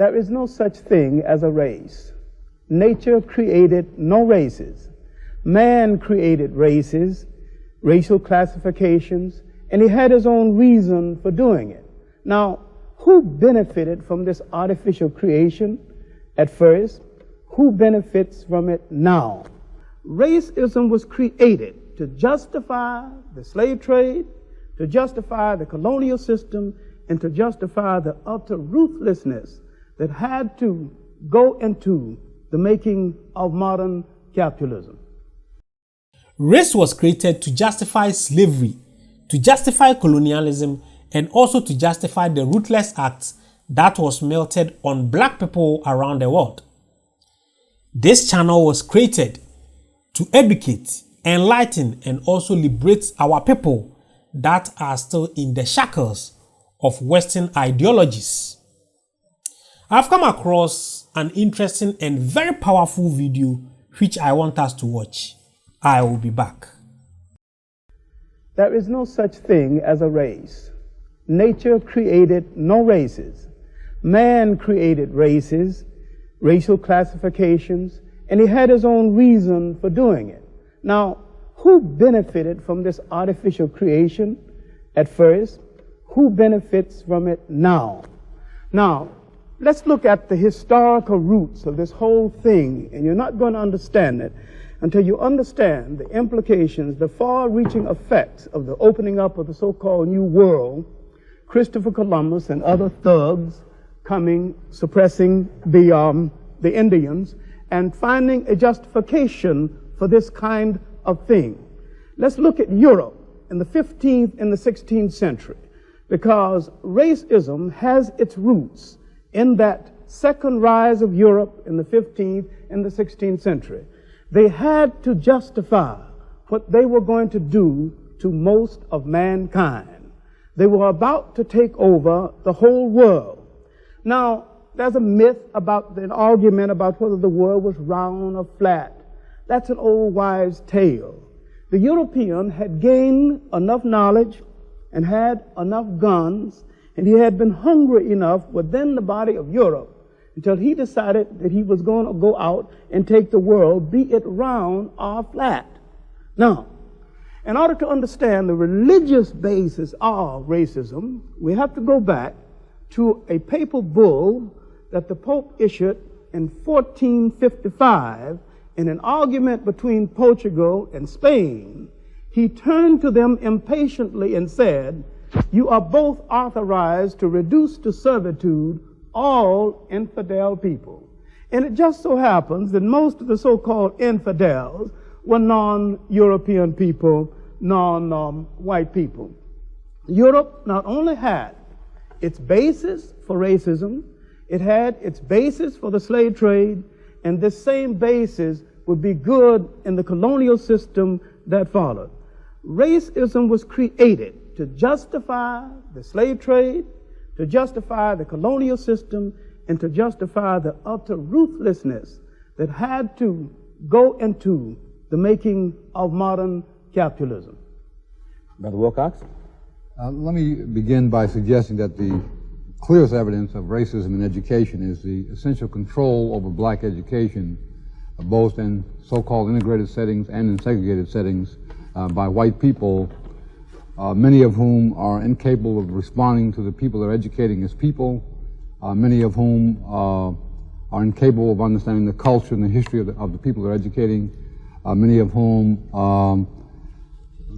There is no such thing as a race. Nature created no races. Man created races, racial classifications, and he had his own reason for doing it. Now, who benefited from this artificial creation at first? Who benefits from it now? Racism was created to justify the slave trade, to justify the colonial system, and to justify the utter ruthlessness that had to go into the making of modern capitalism. Race was created to justify slavery, to justify colonialism, and also to justify the ruthless acts that was melted on black people around the world. This channel was created to educate, enlighten, and also liberate our people that are still in the shackles of Western ideologies. I've come across an interesting and very powerful video which I want us to watch. I will be back. There is no such thing as a race. Nature created no races. Man created races, racial classifications, and he had his own reason for doing it. Now, who benefited from this artificial creation at first? Who benefits from it now? Now, let's look at the historical roots of this whole thing, and you're not going to understand it until you understand the implications, the far-reaching effects of the opening up of the so-called New World, Christopher Columbus and other thugs coming, suppressing the Indians, and finding a justification for this kind of thing. Let's look at Europe in the 15th and the 16th century, because racism has its roots in that second rise of Europe in the 15th and the 16th century. They had to justify what they were going to do to most of mankind. They were about to take over the whole world. Now, there's a myth about an argument about whether the world was round or flat. That's an old wives' tale. The European had gained enough knowledge and had enough guns, and he had been hungry enough within the body of Europe until he decided that he was going to go out and take the world, be it round or flat. Now, in order to understand the religious basis of racism, we have to go back to a papal bull that the Pope issued in 1455 in an argument between Portugal and Spain. He turned to them impatiently and said, "You are both authorized to reduce to servitude all infidel people." And it just so happens that most of the so-called infidels were non-European people, non-white people. Europe not only had its basis for racism, it had its basis for the slave trade, and this same basis would be good in the colonial system that followed. Racism was created to justify the slave trade, to justify the colonial system, and to justify the utter ruthlessness that had to go into the making of modern capitalism. Brother Wilcox? Let me begin by suggesting that the clearest evidence of racism in education is the essential control over black education, both in so-called integrated settings and in segregated settings, by white people, many of whom are incapable of responding to the people they're educating as people, many of whom are incapable of understanding the culture and the history of the people they're educating, many of whom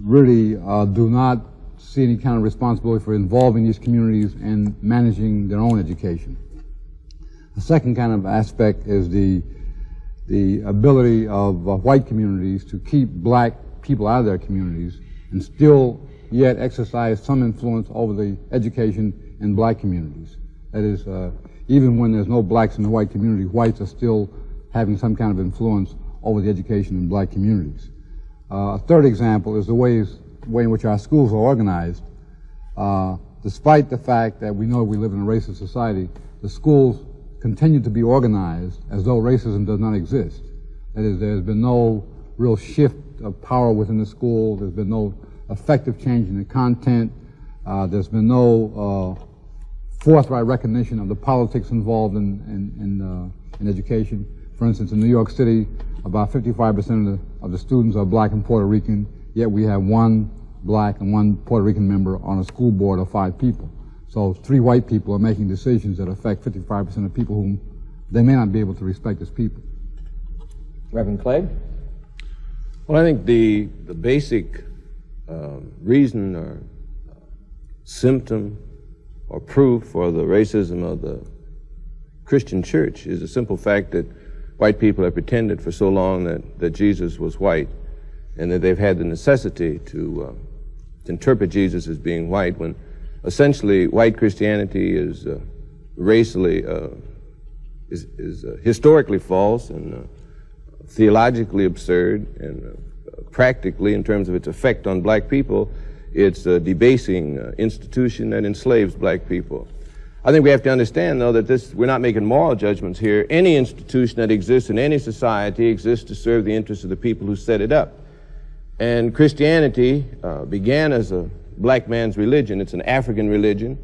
really do not see any kind of responsibility for involving these communities and managing their own education. The second kind of aspect is the ability of white communities to keep black people out of their communities and still yet exercise some influence over the education in black communities. That is, even when there's no blacks in the white community, whites are still having some kind of influence over the education in black communities. A third example is the way in which our schools are organized. Despite the fact that we know we live in a racist society, the schools continue to be organized as though racism does not exist. That is, there's been no real shift of power within the school. There's been no effective change in the content. There's been no forthright recognition of the politics involved in education. For instance, in New York City, about 55% of the students are black and Puerto Rican, yet we have one black and one Puerto Rican member on a school board of 5 people. So 3 white people are making decisions that affect 55% of people whom they may not be able to respect as people. Reverend Clarke? Well, I think the basic reason or symptom or proof for the racism of the Christian church is the simple fact that white people have pretended for so long that Jesus was white, and that they've had the necessity to interpret Jesus as being white, when essentially white Christianity is racially, is historically false and theologically absurd, and practically, in terms of its effect on black people, it's a debasing institution that enslaves black people. I think we have to understand, though, that we're not making moral judgments here. Any institution that exists in any society exists to serve the interests of the people who set it up. And Christianity began as a black man's religion. It's an African religion.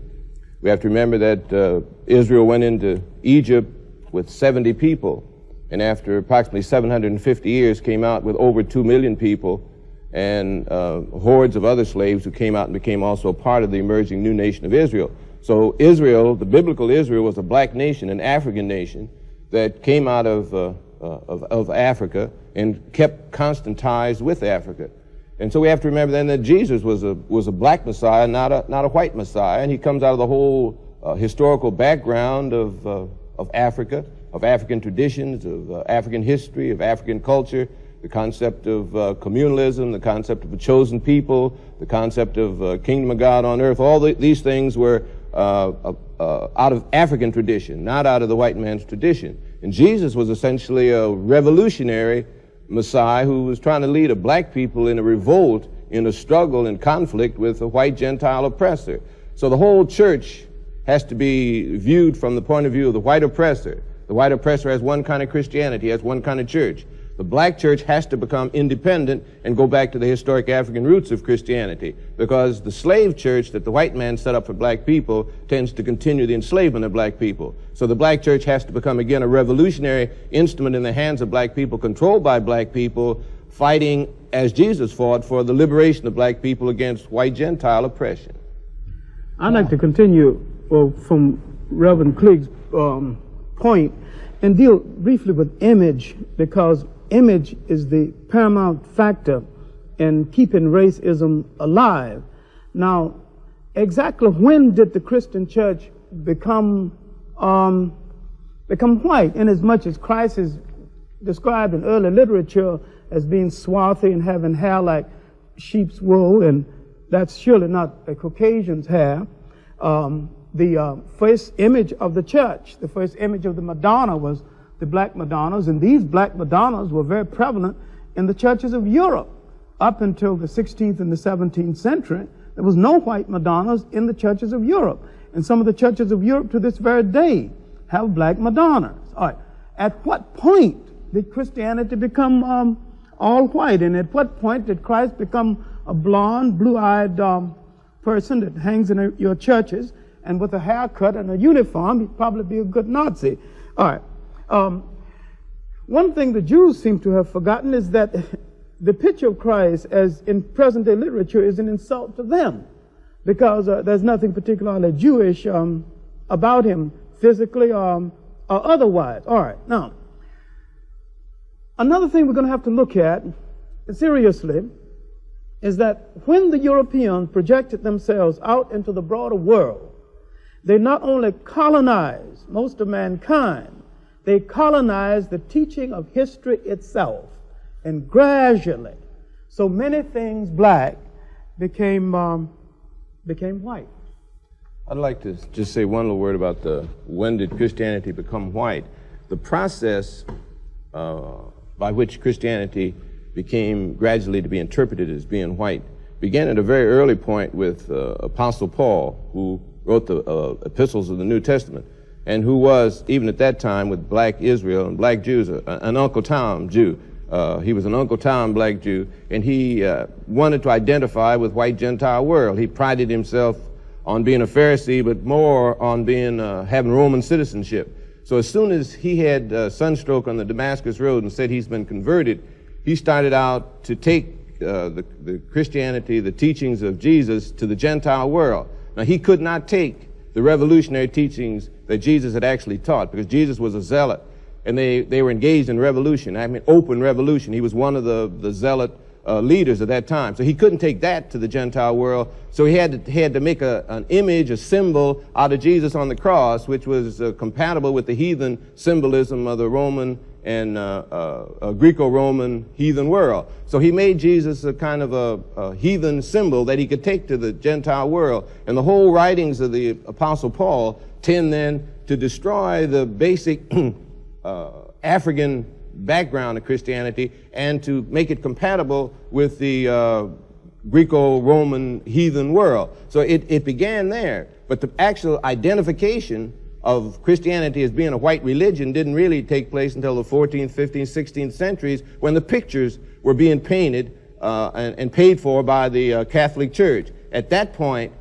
We have to remember that Israel went into Egypt with 70 people, and after approximately 750 years came out with over 2 million people, and hordes of other slaves who came out and became also a part of the emerging new nation of Israel. So Israel, the biblical Israel, was a black nation, an African nation that came out of Africa and kept constant ties with Africa. And so we have to remember then that Jesus was a black Messiah, not a white Messiah, and he comes out of the whole historical background of Africa, of African traditions, of African history, of African culture, the concept of communalism, the concept of a chosen people, the concept of kingdom of God on earth. All these things were out of African tradition, not out of the white man's tradition. And Jesus was essentially a revolutionary Messiah who was trying to lead a black people in a revolt, in a struggle and conflict with a white Gentile oppressor. So the whole church has to be viewed from the point of view of the white oppressor. The white oppressor has one kind of Christianity, has one kind of church. The black church has to become independent and go back to the historic African roots of Christianity, because the slave church that the white man set up for black people tends to continue the enslavement of black people. So the black church has to become, again, a revolutionary instrument in the hands of black people, controlled by black people, fighting, as Jesus fought, for the liberation of black people against white Gentile oppression. I'd like to continue from Reverend Clarke's point and deal briefly with image, because image is the paramount factor in keeping racism alive. Now, exactly when did the Christian church become white, inasmuch as Christ is described in early literature as being swarthy and having hair like sheep's wool, and that's surely not a Caucasian's hair. The first image of the church, the first image of the Madonna, was the black Madonnas, and these black Madonnas were very prevalent in the churches of Europe. Up until the 16th and the 17th century, there was no white Madonnas in the churches of Europe. And some of the churches of Europe to this very day have black Madonnas. All right. At what point did Christianity become all white? And at what point did Christ become a blonde, blue-eyed person that hangs in your churches, and with a haircut and a uniform, he'd probably be a good Nazi? All right. One thing the Jews seem to have forgotten is that the picture of Christ, as in present-day literature, is an insult to them, because there's nothing particularly Jewish about him, physically or otherwise. All right. Now, another thing we're going to have to look at seriously is that when the Europeans projected themselves out into the broader world, they not only colonized most of mankind, they colonized the teaching of history itself, and gradually, so many things black became white. I'd like to just say one little word about when did Christianity become white. The process by which Christianity became gradually to be interpreted as being white began at a very early point with Apostle Paul, who wrote the epistles of the New Testament, and who was, even at that time, with black Israel and black Jews, an Uncle Tom Jew. He was an Uncle Tom black Jew, and he wanted to identify with white Gentile world. He prided himself on being a Pharisee, but more on being having Roman citizenship. So as soon as he had sunstroke on the Damascus Road and said he's been converted, he started out to take the Christianity, the teachings of Jesus, to the Gentile world. Now, he could not take the revolutionary teachings that Jesus had actually taught, because Jesus was a zealot, and they were engaged in revolution. I mean, open revolution. He was one of the zealot leaders at that time. So he couldn't take that to the Gentile world. So he had to make an image, a symbol out of Jesus on the cross, which was compatible with the heathen symbolism of the Roman and Greco-Roman heathen world. So he made Jesus a kind of a heathen symbol that he could take to the Gentile world. And the whole writings of the Apostle Paul tend then to destroy the basic African background of Christianity and to make it compatible with the Greco-Roman heathen world. So it began there. But the actual identification of Christianity as being a white religion didn't really take place until the 14th, 15th, 16th centuries, when the pictures were being painted and paid for by the Catholic Church. At that point,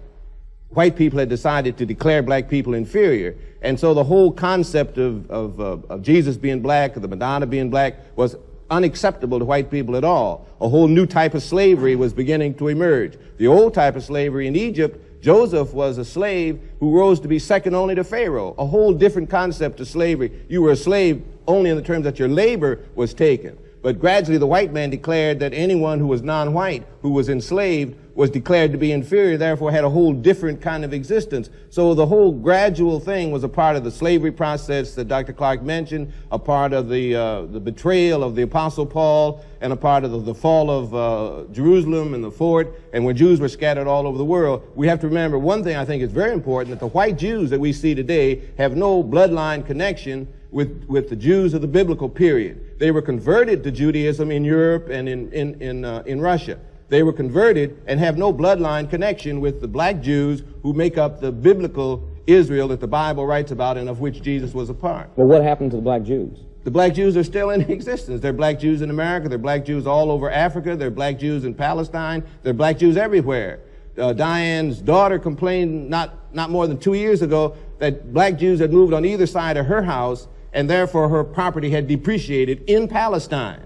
white people had decided to declare black people inferior. And so the whole concept of Jesus being black, or the Madonna being black, was unacceptable to white people at all. A whole new type of slavery was beginning to emerge. The old type of slavery in Egypt, Joseph was a slave who rose to be second only to Pharaoh. A whole different concept of slavery. You were a slave only in the terms that your labor was taken. But gradually the white man declared that anyone who was non-white, who was enslaved, was declared to be inferior, therefore had a whole different kind of existence. So the whole gradual thing was a part of the slavery process that Dr. Clarke mentioned, a part of the betrayal of the Apostle Paul, and a part of the fall of Jerusalem and the fort, and when Jews were scattered all over the world. We have to remember one thing I think is very important, that the white Jews that we see today have no bloodline connection with the Jews of the biblical period. They were converted to Judaism in Europe and in Russia. They were converted and have no bloodline connection with the black Jews who make up the biblical Israel that the Bible writes about and of which Jesus was a part. Well, what happened to the black Jews? The black Jews are still in existence. There are black Jews in America. There are black Jews all over Africa. There are black Jews in Palestine. There are black Jews everywhere. Diane's daughter complained not more than 2 years ago that black Jews had moved on either side of her house, and therefore her property had depreciated in Palestine.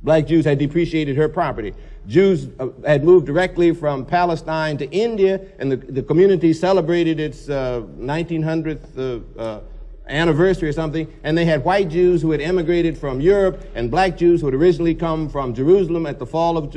Black Jews had depreciated her property. Jews had moved directly from Palestine to India, and the community celebrated its 1900th anniversary or something, and they had white Jews who had emigrated from Europe and black Jews who had originally come from Jerusalem at the fall of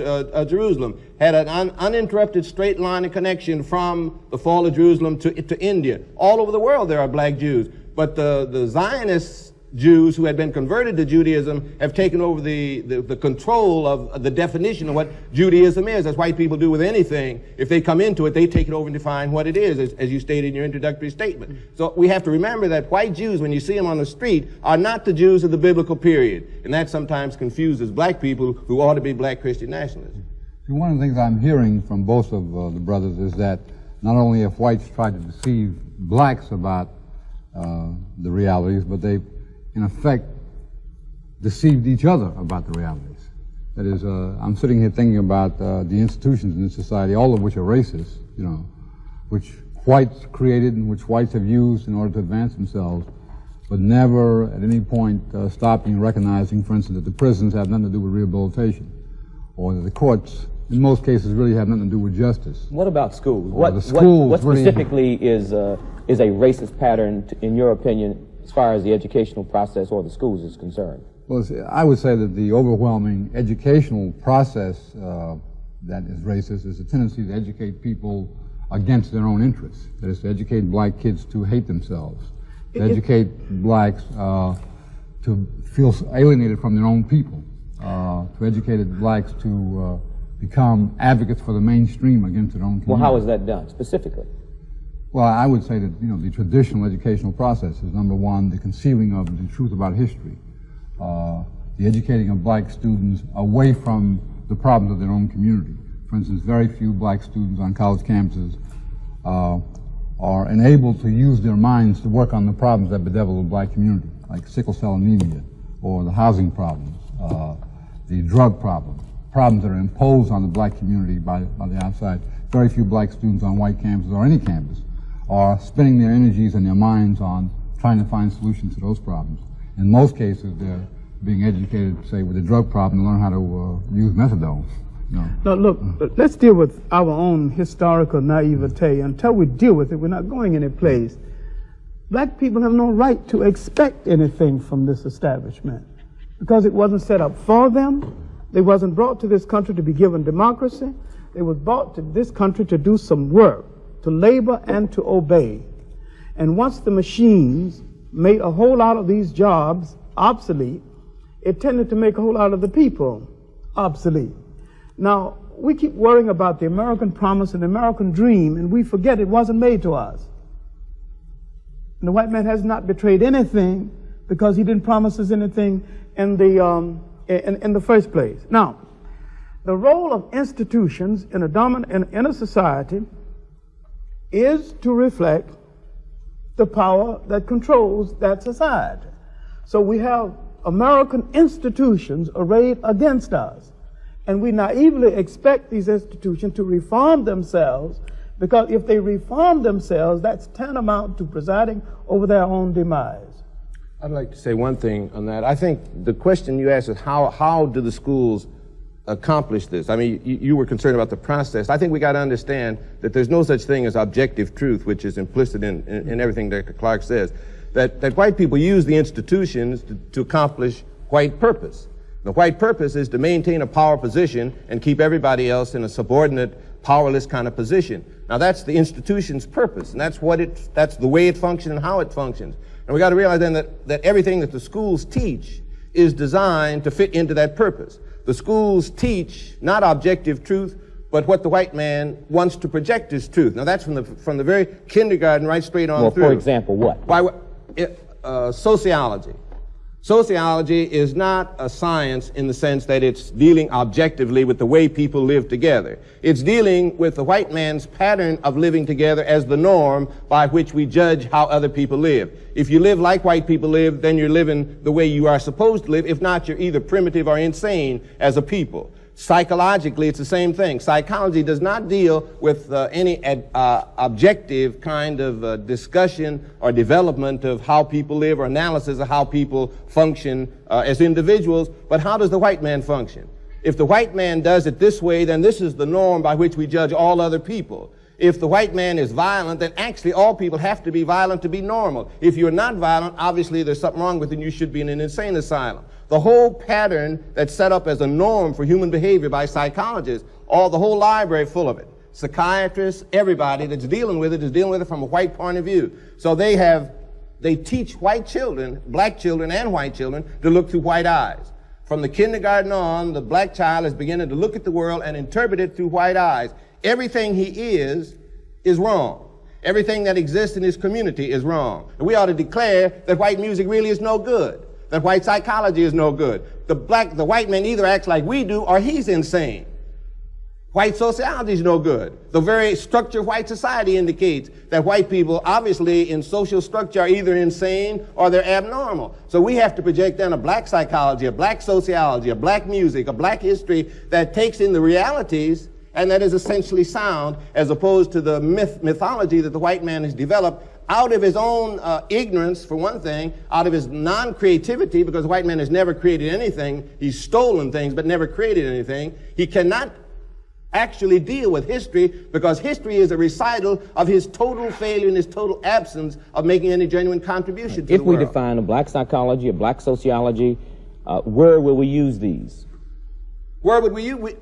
Jerusalem, had an uninterrupted straight line of connection from the fall of Jerusalem to India. All over the world there are black Jews, but the Zionist Jews who had been converted to Judaism have taken over the control of the definition of what Judaism is, as white people do with anything. If they come into it, they take it over and define what it is, as you stated in your introductory statement. So we have to remember that white Jews, when you see them on the street, are not the Jews of the biblical period. And that sometimes confuses black people who ought to be black Christian nationalists. One of the things I'm hearing from both of the brothers is that not only have whites tried to deceive blacks about the realities, but they in effect, deceived each other about the realities. That is, I'm sitting here thinking about the institutions in this society, all of which are racist, you know, which whites created and which whites have used in order to advance themselves, but never at any point stopping and recognizing, for instance, that the prisons have nothing to do with rehabilitation, or that the courts, in most cases, really have nothing to do with justice. What about schools? What Specifically is a racist pattern, in your opinion, as far as the educational process or the schools is concerned? Well, I would say that the overwhelming educational process that is racist is a tendency to educate people against their own interests. That is, to educate black kids to hate themselves, to educate blacks to feel alienated from their own people, to educate blacks to become advocates for the mainstream against their own community. Well, how is that done, specifically? Well, I would say that, you know, the traditional educational process is, number one, the concealing of the truth about history, the educating of black students away from the problems of their own community. For instance, very few black students on college campuses are enabled to use their minds to work on the problems that bedevil the black community, like sickle cell anemia, or the housing problems, the drug problems that are imposed on the black community by the outside very few black students on white campuses or any campus are spending their energies and their minds on trying to find solutions to those problems. In most cases, they're being educated, say, with a drug problem, to learn how to use methadone. No, look, let's deal with our own historical naivete. Until we deal with it, we're not going any place. Black people have no right to expect anything from this establishment because it wasn't set up for them. They wasn't brought to this country to be given democracy. They was brought to this country to do some work, to labor and to obey. And once the machines made a whole lot of these jobs obsolete, it tended to make a whole lot of the people obsolete. Now, we keep worrying about the American promise and the American dream, and we forget it wasn't made to us. And the white man has not betrayed anything because he didn't promise us anything in the first place. Now, the role of institutions in a society is to reflect the power that controls that society. So we have American institutions arrayed against us, and we naively expect these institutions to reform themselves, because if they reform themselves, that's tantamount to presiding over their own demise. I'd like to say one thing on that. I think the question you asked is how do the schools accomplish this? I mean, you were concerned about the process. I think we got to understand that there's no such thing as objective truth, which is implicit in everything Dr. Clarke says, that white people use the institutions to accomplish white purpose. The white purpose is to maintain a power position and keep everybody else in a subordinate, powerless kind of position. Now that's the institution's purpose, and that's the way it functions and how it functions. And we got to realize then that everything that the schools teach is designed to fit into that purpose. The schools teach not objective truth, but what the white man wants to project as truth. Now that's from the very kindergarten right straight on through. For example, what? Sociology. Sociology is not a science in the sense that it's dealing objectively with the way people live together. It's dealing with the white man's pattern of living together as the norm by which we judge how other people live. If you live like white people live, then you're living the way you are supposed to live. If not, you're either primitive or insane as a people. Psychologically, it's the same thing. Psychology does not deal with any objective kind of discussion or development of how people live or analysis of how people function as individuals, but how does the white man function? If the white man does it this way, then this is the norm by which we judge all other people. If the white man is violent, then actually all people have to be violent to be normal. If you're not violent, obviously there's something wrong with you and you should be in an insane asylum. The whole pattern that's set up as a norm for human behavior by psychologists, the whole library full of it. Psychiatrists, everybody that's dealing with it is dealing with it from a white point of view. So they teach white children, black children and white children, to look through white eyes. From the kindergarten on, the black child is beginning to look at the world and interpret it through white eyes. Everything he is wrong. Everything that exists in his community is wrong. And we ought to declare that white music really is no good, that white psychology is no good. The white man either acts like we do or he's insane. White sociology is no good. The very structure of white society indicates that white people, obviously in social structure, are either insane or they're abnormal. So we have to project then a black psychology, a black sociology, a black music, a black history that takes in the realities and that is essentially sound, as opposed to the mythology that the white man has developed out of his own ignorance, for one thing, out of his non-creativity, because the white man has never created anything. He's stolen things, but never created anything. He cannot actually deal with history, because history is a recital of his total failure and his total absence of making any genuine contribution to the world. If we define a black psychology, a black sociology, where will we use these? Where would we use?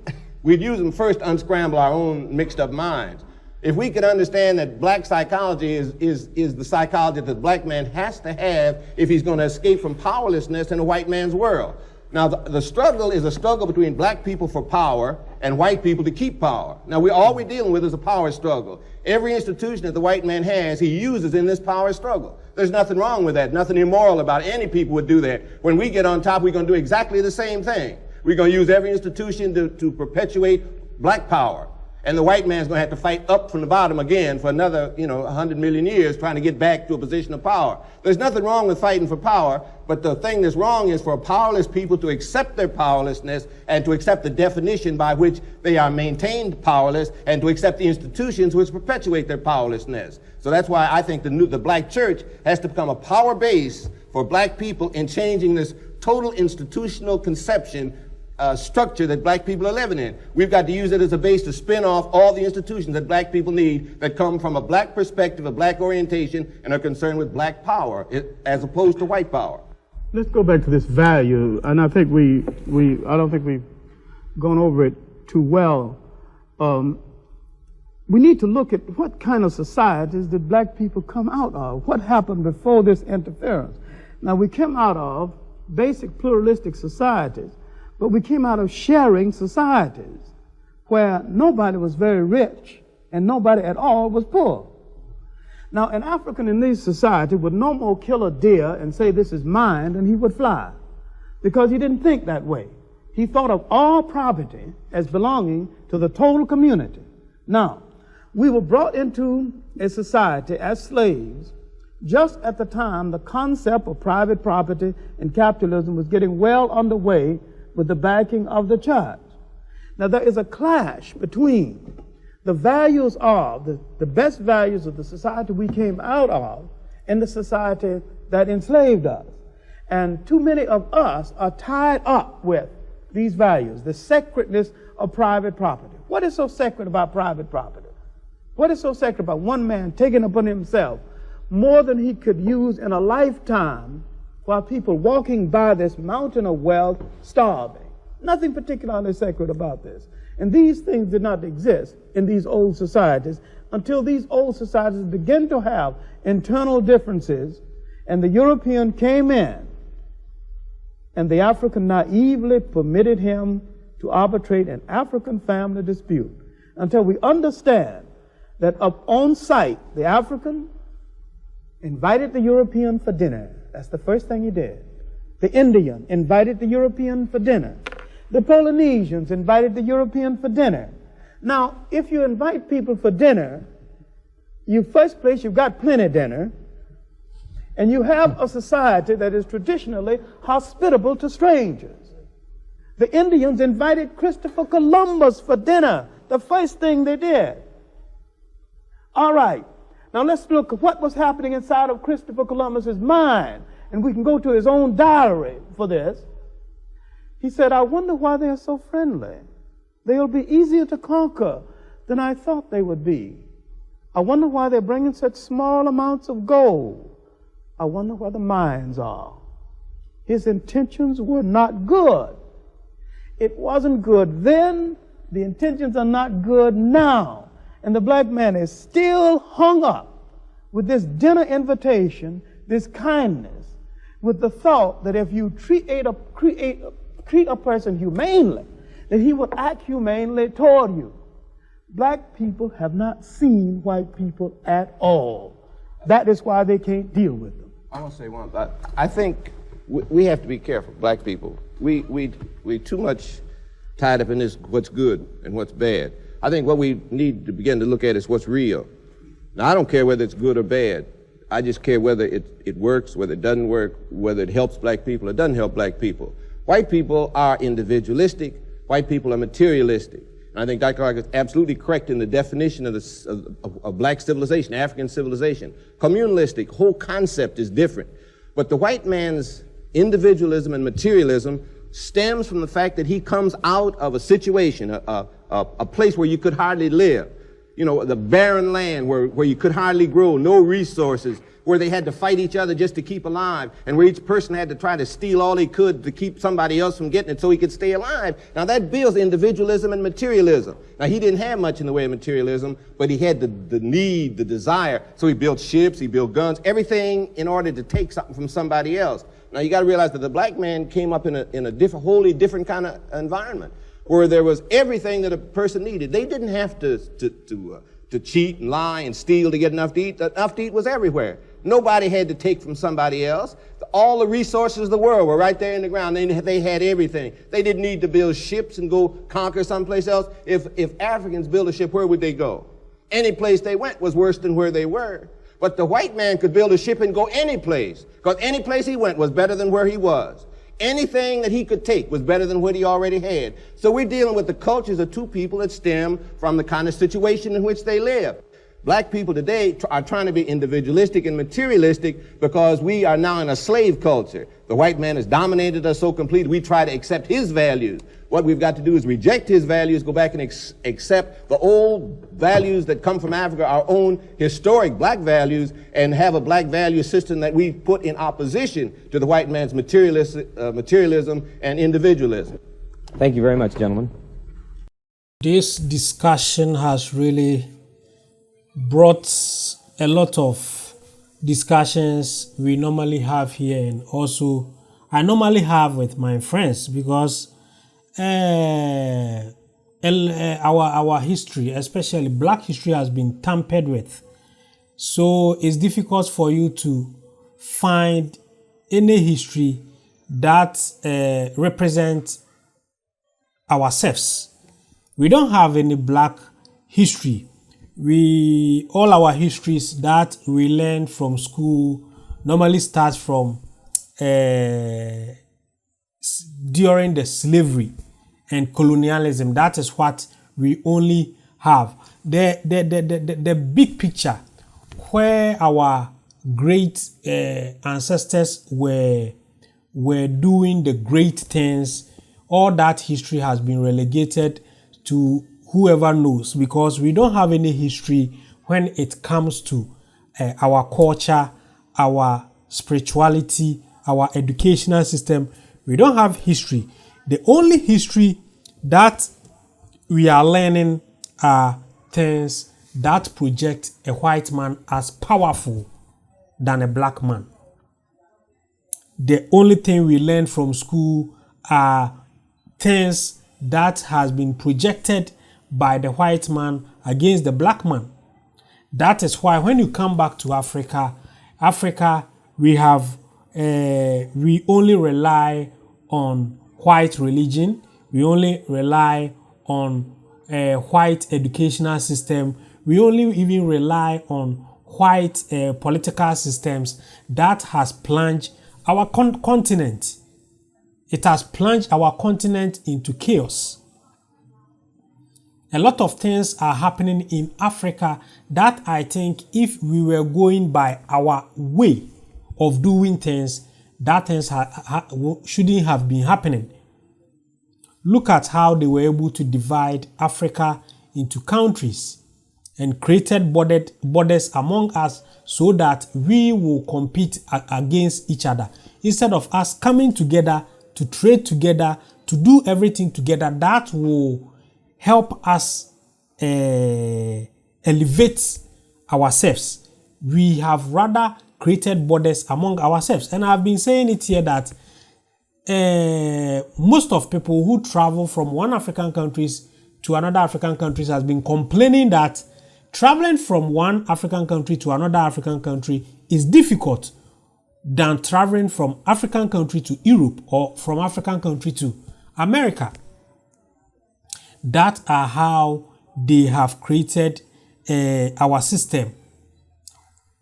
We'd use them first to unscramble our own mixed up minds. If we could understand that black psychology is the psychology that the black man has to have if he's going to escape from powerlessness in a white man's world. Now, the struggle is a struggle between black people for power and white people to keep power. Now, all we're dealing with is a power struggle. Every institution that the white man has, he uses in this power struggle. There's nothing wrong with that, nothing immoral about it. Any people would do that. When we get on top, we're going to do exactly the same thing. We're going to use every institution to perpetuate black power. And the white man's going to have to fight up from the bottom again for another, 100 million years trying to get back to a position of power. There's nothing wrong with fighting for power, but the thing that's wrong is for powerless people to accept their powerlessness and to accept the definition by which they are maintained powerless and to accept the institutions which perpetuate their powerlessness. So that's why I think the black church has to become a power base for black people in changing this total institutional conception structure that black people are living in. We've got to use it as a base to spin off all the institutions that black people need that come from a black perspective, a black orientation, and are concerned with black power as opposed to white power. Let's go back to this value, and I think I don't think we've gone over it too well. We need to look at what kind of societies did black people come out of? What happened before this interference? Now, we came out of basic pluralistic societies, but we came out of sharing societies where nobody was very rich and nobody at all was poor. Now, an African in these societies would no more kill a deer and say, this is mine, than he would fly, because he didn't think that way. He thought of all property as belonging to the total community. Now, we were brought into a society as slaves just at the time the concept of private property and capitalism was getting well underway with the backing of the church. Now, there is a clash between the values of, the best values of the society we came out of and the society that enslaved us. And too many of us are tied up with these values, the sacredness of private property. What is so sacred about private property? What is so sacred about one man taking upon himself more than he could use in a lifetime while people walking by this mountain of wealth starving? Nothing particularly sacred about this. And these things did not exist in these old societies until these old societies began to have internal differences, and the European came in, and the African naively permitted him to arbitrate an African family dispute until we understand that up on sight, the African invited the European for dinner. That's the first thing he did. The Indian invited the European for dinner. The Polynesians invited the European for dinner. Now, if you invite people for dinner, first place, you've got plenty dinner, and you have a society that is traditionally hospitable to strangers. The Indians invited Christopher Columbus for dinner, the first thing they did. All right. Now let's look at what was happening inside of Christopher Columbus's mind, and we can go to his own diary for this. He said, I wonder why they are so friendly. They'll be easier to conquer than I thought they would be. I wonder why they're bringing such small amounts of gold. I wonder where the mines are. His intentions were not good. It wasn't good then. The intentions are not good now. And the black man is still hung up with this dinner invitation, this kindness, with the thought that if you treat a person humanely, that he will act humanely toward you. Black people have not seen white people at all. That is why they can't deal with them. I want to say one thing. I think we have to be careful, black people. We too much tied up in this what's good and what's bad. I think what we need to begin to look at is what's real. Now, I don't care whether it's good or bad. I just care whether it works, whether it doesn't work, whether it helps black people or doesn't help black people. White people are individualistic. White people are materialistic. And I think Dr. Clarke is absolutely correct in the definition of black civilization, African civilization. Communalistic, whole concept is different. But the white man's individualism and materialism stems from the fact that he comes out of a situation, a place where you could hardly live. You know, the barren land where you could hardly grow, no resources, where they had to fight each other just to keep alive, and where each person had to try to steal all he could to keep somebody else from getting it so he could stay alive. Now that builds individualism and materialism. Now he didn't have much in the way of materialism, but he had the need, the desire, so he built ships, he built guns, everything in order to take something from somebody else. Now you got to realize that the black man came up in a wholly different kind of environment, where there was everything that a person needed. They didn't have to cheat and lie and steal to get enough to eat. Enough to eat was everywhere. Nobody had to take from somebody else. All the resources of the world were right there in the ground. They had everything. They didn't need to build ships and go conquer someplace else. If Africans built a ship, where would they go? Any place they went was worse than where they were. But the white man could build a ship and go any place, because any place he went was better than where he was. Anything that he could take was better than what he already had. So we're dealing with the cultures of two people that stem from the kind of situation in which they live. Black people today are trying to be individualistic and materialistic because we are now in a slave culture. The white man has dominated us so completely, we try to accept his values. What we've got to do is reject his values, go back and accept the old values that come from Africa, our own historic black values, and have a black value system that we put in opposition to the white man's materialism and individualism. Thank you very much, gentlemen. This discussion has really brought a lot of discussions we normally have here, and also I normally have with my friends, because our history, especially black history, has been tampered with. So it's difficult for you to find any history that represents ourselves. We don't have any black history. All our histories that we learn from school normally starts from during the slavery and colonialism. That is what we only have. The big picture where our great ancestors were doing the great things, all that history has been relegated to whoever knows, because we don't have any history when it comes to our culture, our spirituality, our educational system. We don't have history. The only history that we are learning are things that project a white man as powerful than a black man. The only thing we learn from school are things that has been projected by the white man against the black man. That is why when you come back to Africa, we only rely on white religion. We only rely on white educational system. We only even rely on white political systems. That has plunged our continent. It has plunged our continent into chaos. A lot of things are happening in Africa that I think if we were going by our way of doing things, that things shouldn't have been happening. Look at how they were able to divide Africa into countries and created borders among us so that we will compete against each other. Instead of us coming together to trade together, to do everything together, that will help us elevate ourselves. We have rather created borders among ourselves. And I've been saying it here that most of people who travel from one African countries to another African countries has been complaining that traveling from one African country to another African country is difficult than traveling from African country to Europe or from African country to America. That are how they have created our system.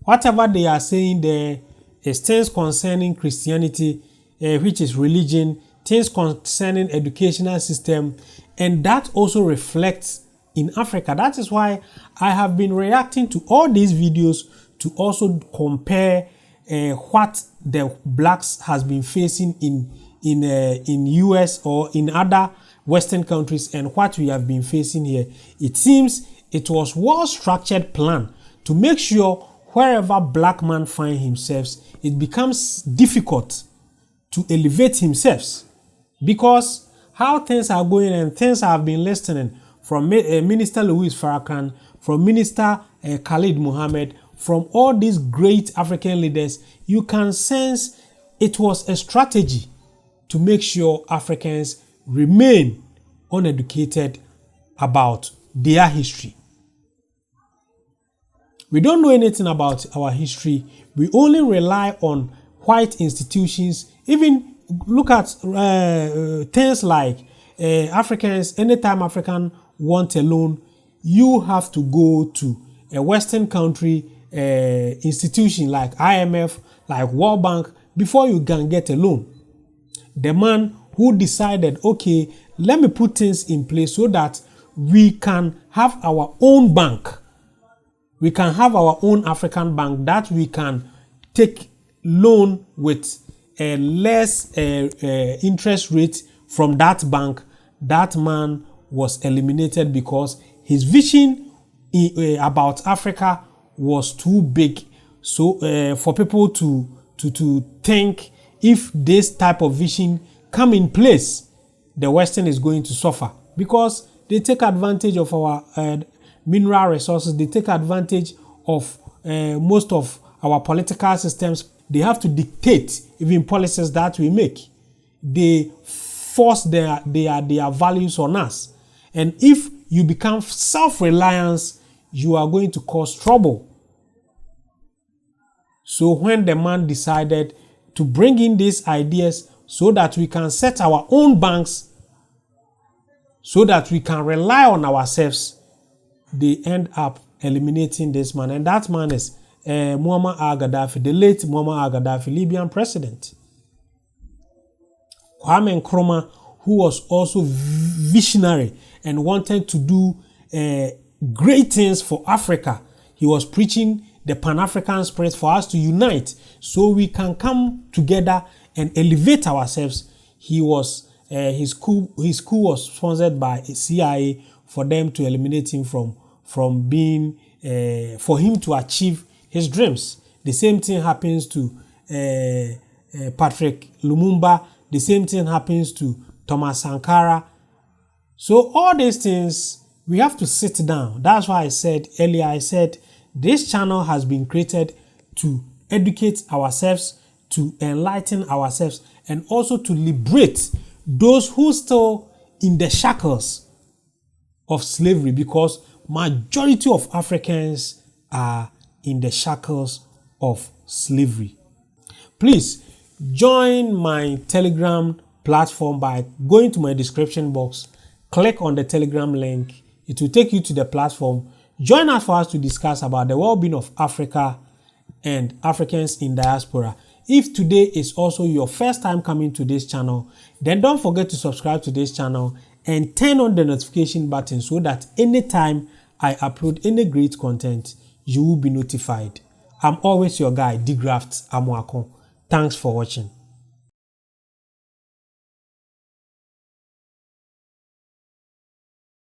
Whatever they are saying there is things concerning Christianity, which is religion, things concerning educational system, and that also reflects in Africa. That is why I have been reacting to all these videos to also compare what the blacks has been facing in US or in other Western countries and what we have been facing here. It seems it was well-structured plan to make sure wherever black man finds himself, it becomes difficult to elevate himself, because how things are going and things I have been listening from Minister Louis Farrakhan, from Minister Khalid Mohammed, from all these great African leaders, you can sense it was a strategy to make sure Africans remain uneducated about their history. We don't know anything about our history. We only rely on white institutions. Even look at things like Africans. Anytime African want a loan, you have to go to a Western country institution like IMF, like World Bank, before you can get a loan. The man who decided, okay, let me put things in place so that we can have our own bank. We can have our own African bank that we can take loan with a less interest rate from that bank. That man was eliminated because his vision about Africa was too big. So for people to think if this type of vision come in place, the Western is going to suffer because they take advantage of our mineral resources. They take advantage of most of our political systems. They have to dictate even policies that we make. They force their values on us. And if you become self-reliant, you are going to cause trouble. So when the man decided to bring in these ideas so that we can set our own banks, so that we can rely on ourselves, they end up eliminating this man. And that man is Muammar al-Gaddafi, the late Muammar al-Gaddafi, Libyan president. Kwame Nkrumah, who was also visionary and wanted to do great things for Africa. He was preaching the Pan-African spirit for us to unite so we can come together and elevate ourselves. He was his coup was sponsored by CIA for them to eliminate him from being for him to achieve his dreams. The same thing happens to Patrick Lumumba. The same thing happens to Thomas Sankara. So all these things, we have to sit down. That's why I said earlier, this channel has been created to educate ourselves, to enlighten ourselves, and also to liberate those who still in the shackles of slavery, because majority of Africans are in the shackles of slavery. Please join my Telegram platform by going to my description box, click on the Telegram link. It will take you to the platform. Join us for us to discuss about the well-being of Africa and Africans in diaspora. If today is also your first time coming to this channel, then don't forget to subscribe to this channel and turn on the notification button so that anytime I upload any great content, you will be notified. I'm always your guy, De-Graft Amoako. Thanks for watching.